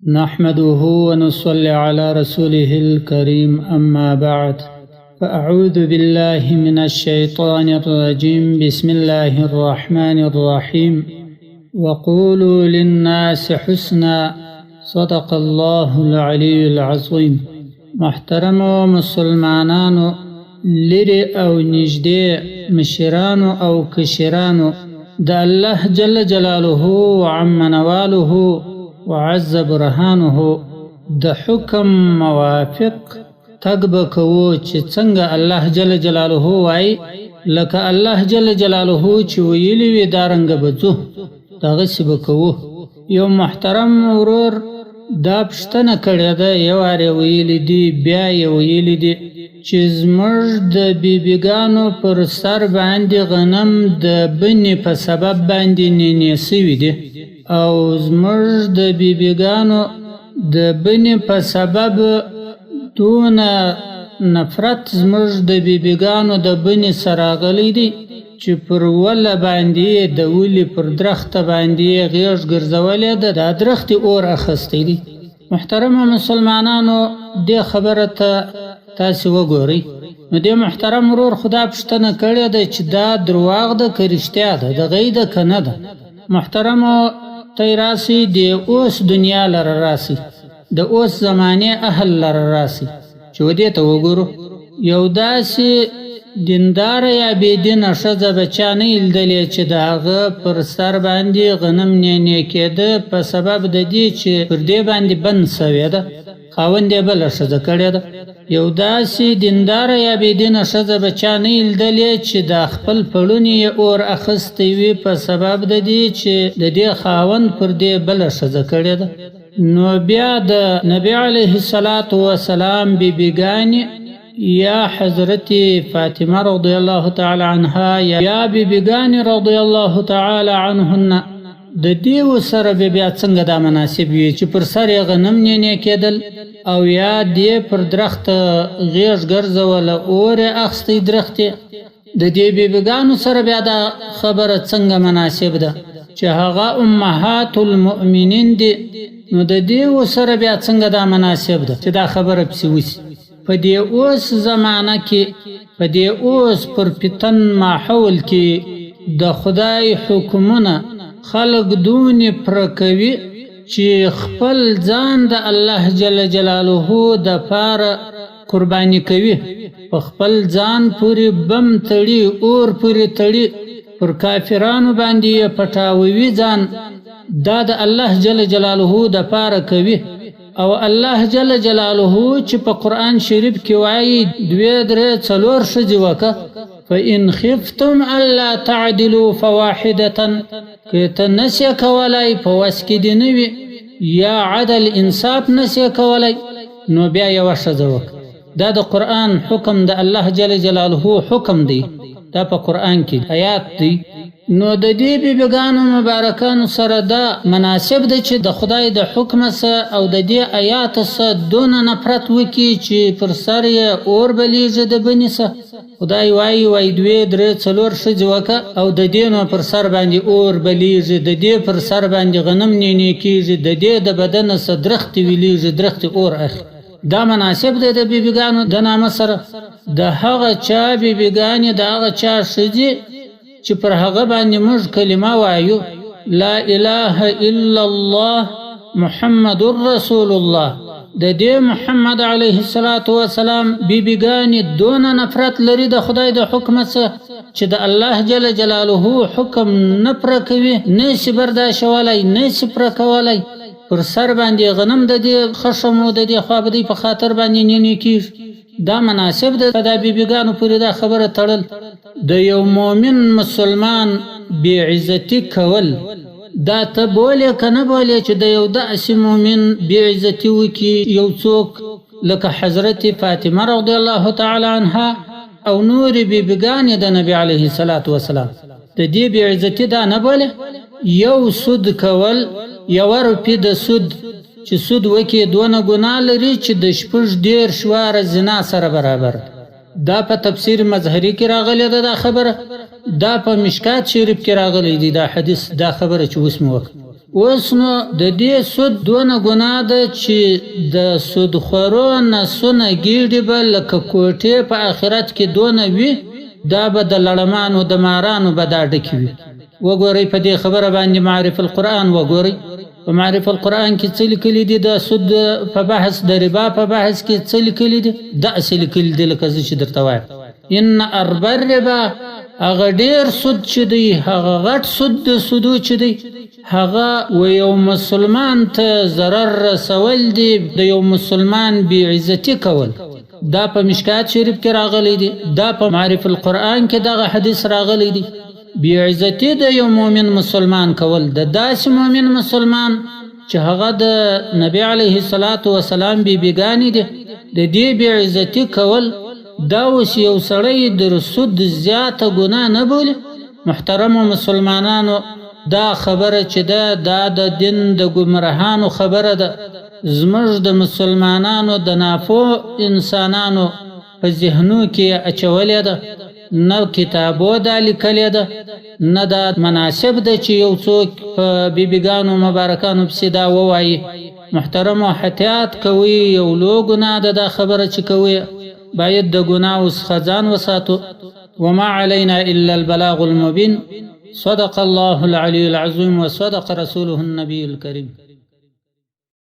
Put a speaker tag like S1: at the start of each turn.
S1: نحمده ونصلي على رسوله الكريم أما بعد فأعوذ بالله من الشيطان الرجيم بسم الله الرحمن الرحيم وقولوا للناس حسنا صدق الله العلي العظيم. محترم مسلمانانو لری او نجدی مشرانو او کشرانو دا الله جل جلاله وعم نواله وعز برهانه د حکم موافق تقبکو چه څنګه الله جل جلاله وای لکه الله جل جلاله چه ویلی وی دارنګ بځو دغه سبکو. یو محترم ورور دا پښتنه کړی ده یو اره ویلی دی بیا یو ویلی دی چې زموږ د بیبیګانو پر سر باندې غنم د بنې په سبب باندې نینې سوي دي او زموږ د بیبیګانو د بنې په سبب دونه نفرت زموږ د بیبیګانو د بنې سره راغلی دی چې پر وله باندې د ولې پر درخته باندې غیږ ګرځولې ده دا درخت اور اخیستی دی. محترمه مسلمانانو دې خبره ته تاسو وګورئ نو دې محترم ورور خدا پښتنه کړې ده چې دا درواغ ده که رښتیا ده د غي ده که نه ده. محترمو تی راسي د اوس دنیا لره راسي د اوس زمانې اهل لره راسي چې ودې ته وګورو یو داسې دیندار یا بېدینه ښځه به چا نه لیدلې چې د هغه پر سر باندې غنم نینې کېده په سبب د دې چې پر دې باندې بند سوې ده خاوند یې بله ښځه کړې ده. یو داسې دیندار یا بېدینه ښځه به چا نه لیدلې چې د خپل پړونی یې اور اخیستی وي په سبب د دې چې د دې خاوند پر دې بله ښځه کړې ده. نو بیا د نبی علیه السلام بیبیګانې یا حضرت فاطمه رضی الله تعالی عنها یا بیبیګانې رضی الله تعالی عنهن د دیو سره بیا څنګه دا مناسب وي چې پر سر یې غنم نینې کېدل او یا دی پر درخت غیږ ګرځوله اور یې اخیستی درخت د دې بیبیګانو سره بیا دا خبره څنګه مناسب ده چې هغه امهات المؤمنین دي نو د دیو سره بیا څنګه دا مناسب ده چې دا خبره پسې وسي. په دې اوس زمانه کې په دې اوس پر فتن ماحول کې د خدای حکمونه خلق دونی پرکوي چې خپل ځان د الله جل جلاله د پاره قرباني کوي په خپل ځان پوری بم تړي اور پوری تړي پر کافرانو باندې پټاوي ځان دا د الله جل جلاله د پاره کوي. او الله جل جلاله چې په قرآن شریف کې وایي 2-3-4 ښځې وکړه فإن خفتم ألا تعدلوا فواحدة که ته نسې کولی په وس کې دې نه وي یا عدل انصاف نسې کولی نو بیا یوه ښځه وکړه. دا د قرآن حکم د الله جل جلاله حکم دی دا په قرآن کې آیات دی. نو د دې بیبیګانو مبارکانو سره دا مناسب دی چې د خدای د حکم سره او د دې آیات سره دونه نفرت وکړي چې پر سر یې اور بلیږي د بنې سره. خدای وایي 2-3-4 ښځې وکړه او د دې نو پر سر باندې اور بلیږي د دې پر سر باندې غنم نینې کېږي د دې د بدن سره درخت ویلیږي درخت اور اخلي. دا مناسب دی د بیبیګانو د نامه سره د هغه چا بیبیګانې د هغه چا ښځې چې پر هغه باندې موږ کلمه وایو لا اله الا الله محمد رسول الله د دې محمد علیه السلام بیبیګانې دونه نفرت لري د خدای د حکم څخه چې د الله جل جلاله حکم نه پوره کوي نه شي برداشتولی نه شي پوره کولی پر سر باندې غنم د دې خشم او د دې خوابدۍ په خاطر باندې نینې کېږي. دا مناسب ده د بیبیګانو پورې دا خبره تړل. د یو مؤمن مسلمان بې عزتي کول دا ته بولې که نه بولې چې د یو داسې مؤمن بې عزتي وکړي یو څوک لکه حضرت فاطمه رضی الله تعالی عنها او نورې بیبیګانې د نبی علیه السلام د دې بې عزتي دا نه بولې. یو سود کول 1 روپۍ د سود چې سود وکړي دونه ګناه لري چې د 18 واره زنا سره برابر. دا په تفسیر مظهری کې راغلی ده دا خبره دا په مشکات شریف کې راغلی دی دا حدیث دا خبره چې اوس مو اوس نو د دې سود دونه ګناه ده چې د سودخورو نسونه ګیډې به لکه کوټې په آخرت کې دونه وي، دا به د لړمانو د مارانو به دا ډکې وي. وګورئ په دې خبره باندې معرف القرآن وګورئ. په معرف القرآن کې څه لیکلي دي د سود په بحث، د ربا په بحث کې څه لیکلي دي؟ داسې لیکلي دي لکه زه چې درته وایم. ان اربا الربا، هغه ډیر سود چې دی، هغه غټ سود د سودو چې دی، هغه و یو مسلمان ته ضرر رسول دی، د یو مسلمان بی عزتی کول. دا په مشکات شریف کې راغلی دی، دا په معرف القرآن کې دغه حدیث راغلی دی. بی عزتی د یو مؤمن مسلمان کول، د داسې مؤمن مسلمان چې هغه د نبی علیه الصلاة والسلام بیبیګانې دي، د دې بی عزتی کول دا اوس یو سړی د سود زیاته ګناه نه بولي. محترمو مسلمانانو، دا خبره چې دا د دین د ګمراهانو خبره ده. زموږ د مسلمانانو د نافو انسانانو په ذهنو کې اچولې ده، نه کتابو دا لیکلې ده، نه دا مناسب ده چې یو څوک په بیبیګانو مبارکانو پسې دا ووایي. محترمو، احتیاط کوي، یو لوی ګناه ده دا خبره چې کوي. باید د ګناه څخه ځان وساتو. وما علينا إلا البلاغ المبين. صدق الله العلي العظيم وصدق رسوله النبي الكريم.